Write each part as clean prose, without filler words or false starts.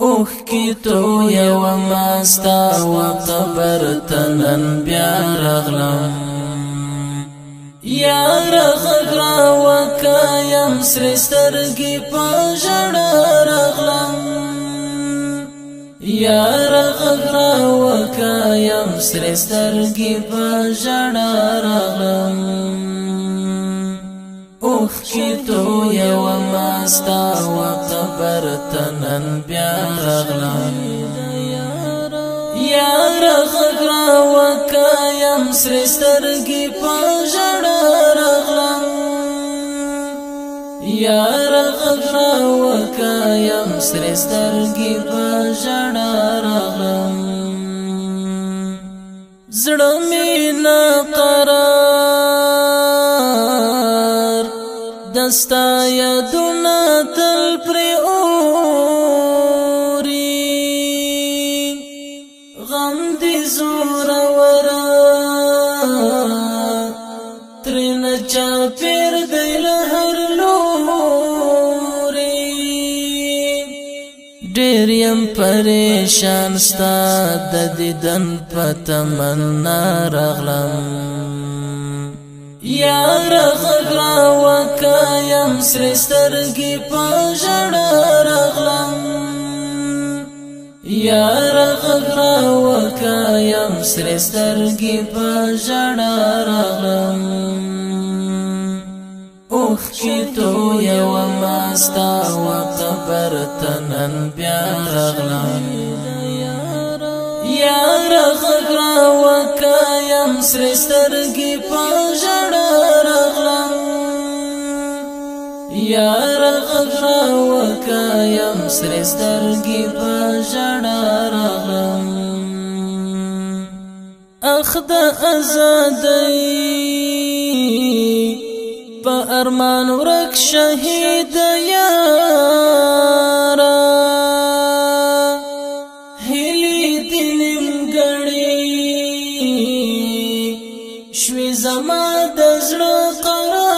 اوخ کی تو یو ماستا و قبر تنن بیا رغلم یا رغلا وکایم سر سترگی پا جڑا رغلم یا رغلا وکایم سر سترگی پا جڑا رغلم اوخ کی تو یو ماستا و قبر تنن بیا رغلم یا رغلا وکایم سر سترگی پا جڑا رغلم یا رغلا وکایم سر سترگی پا جڑا رغلم زړه می نا قرار دستا یادونه تل پر اوري غم دي زور ورا ترن چا پیر دی لهر لوري ډېر يم پریشان ستا د دیدن په تمنا رغلم یا رغلا وکایم سر سترگی پا جڑا رغلم یا رغلا وکایم سر سترگی پا جڑا رغلم اوخ کی تو یو ماستا و قبر تنن بیا رغلم یا رغلا وکایم سر سترگی پا جڑا رغلم یا رغلا وکایم سر سترگی پا جڑا رغلم اخ د ازادی پا ارمان ورک شهید یارا شوی زما د زړه قرار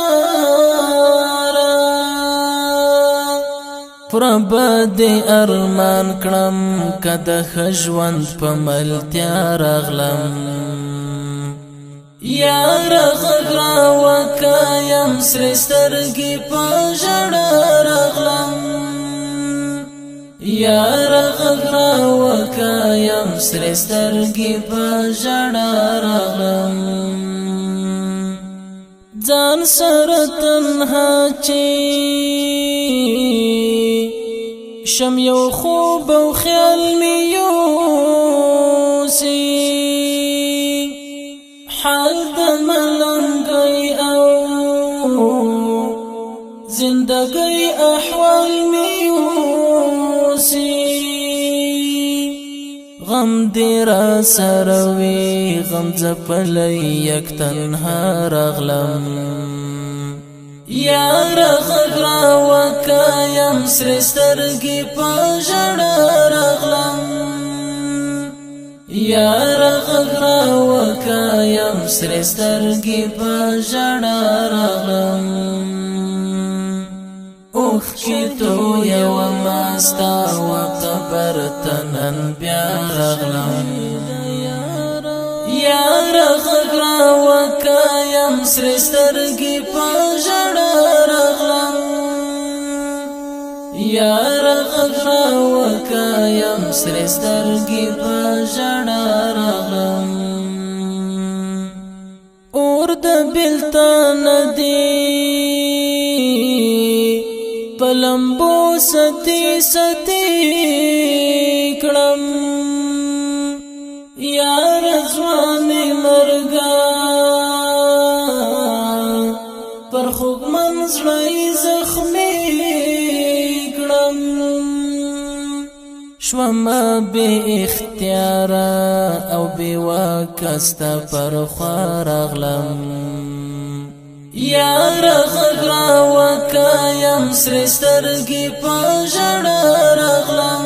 پر بد ارمان کړم کده خجوند په ملتیا رغلم یا رغلا وکایم سر سترګې په ژړا رغلم یا رغلا وکایم سر سترګې په ژړا رغلم ځان سره تنها چې شم یو خوب او خیال می یوسي حال د ملنګي او زندګي احوال می یوسي غم دې را سره وي غم ځپلی یک تنها رغلم یا رغلا وکایم سر سترګې په ژړا رغلم یا رغلا وکایم سر سترګې په ژړا رغلم اوخ کی تو یو ماستا و قبر تنن بیا رغلم یا رغلا وکایم سر سترګې په ژړا رغلم یا رغلا وکایم سر سترګې په ژړا رغلم اور د بلتان دی پلمبو ستی ستی کړم یا رضوان مرګا پر خوږ منځړی زخمی کړم شوم بے اختیار او بے واکستا پر خوا رغلم یا رغلا وکایم سر سترګې په ژړا رغلم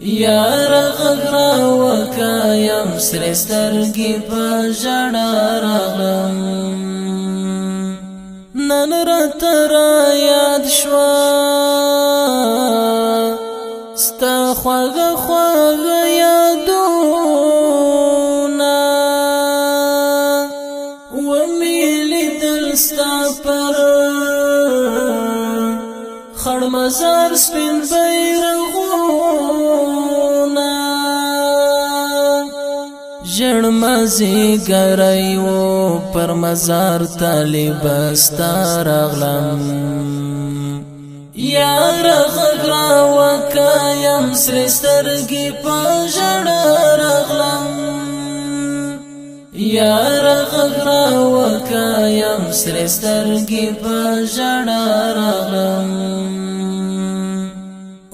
یا رغلا وکایم سر سترګې په ژړا رغلم نن راته را یاد شوه ستا خواږه خواږه یادونه ومې لیدل ستا پر خړ مزار سپین بیرغونه ژړ مازیګری و پر مزار طالب ستا راغلم یار غږ راوکه یم سرې سترګې په ژړا راغلم یار غږ راوکه یم سرې سترګې په ژړا راغلم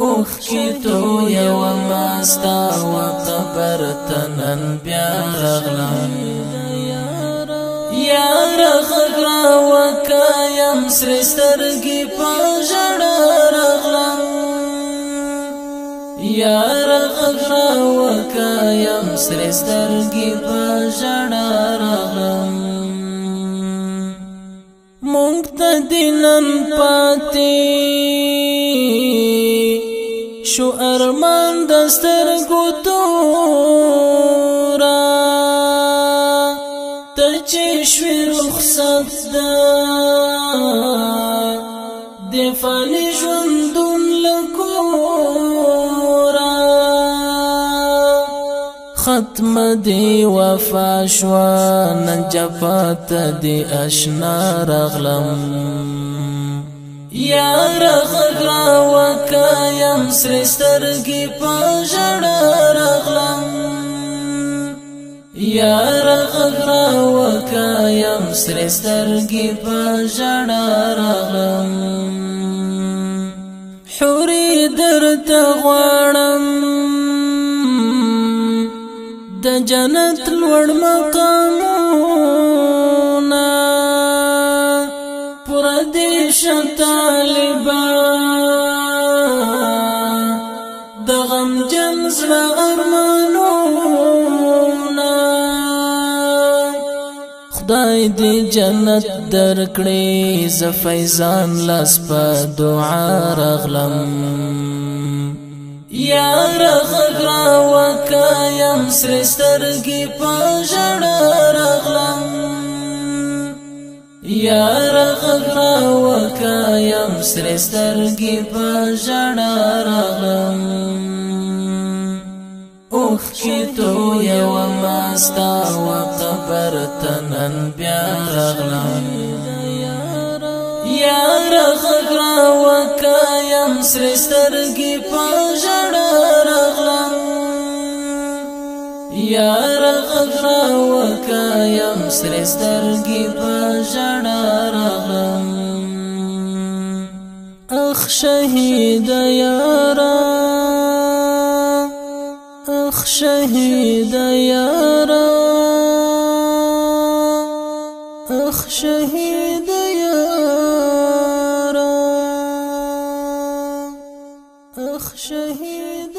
اوښکې تویومه ستا و قبر ته نن بیا راغلم یار غږ راوکه یم سرې سترګې په ژړا راغلم یار غږ راوکه یم سرې سترګې په ژړا راغلم مونږ ته دې نن پاتې شو ارمان د سترګو توره ته چې شوې رخصت ده د فاني ژوندون له کوره ختمه دې وفا شوه نن جفا ته دې اشنا راغلم یار غږ راوکه یم سرې سترګې په ژړا راغلم یار غږ راوکه یم سرې سترګې په ژړا راغلم حورې درته غواړم د جنت لوړ مقامونه پوره دې شه طالبه د غمجن زړه ارمانونه خدای دې جنت درکړي زه فیضان لاس په دعا راغلم یار غږ راوکه یم سرې سترګې په ژړا راغلم یار غږ راوکه یم سرې سترګې په ژړا راغلم اوښکې تویومه ستا و قبر ته نن بیا راغلم یار غږ راوکه یم سرې سترګې په ژړا راغلم یار غږ راوکه یم سرې سترګې په ژړا راغلم اخ شهید یارا اخ شهید یارا اخ شهید یارا اخ شهید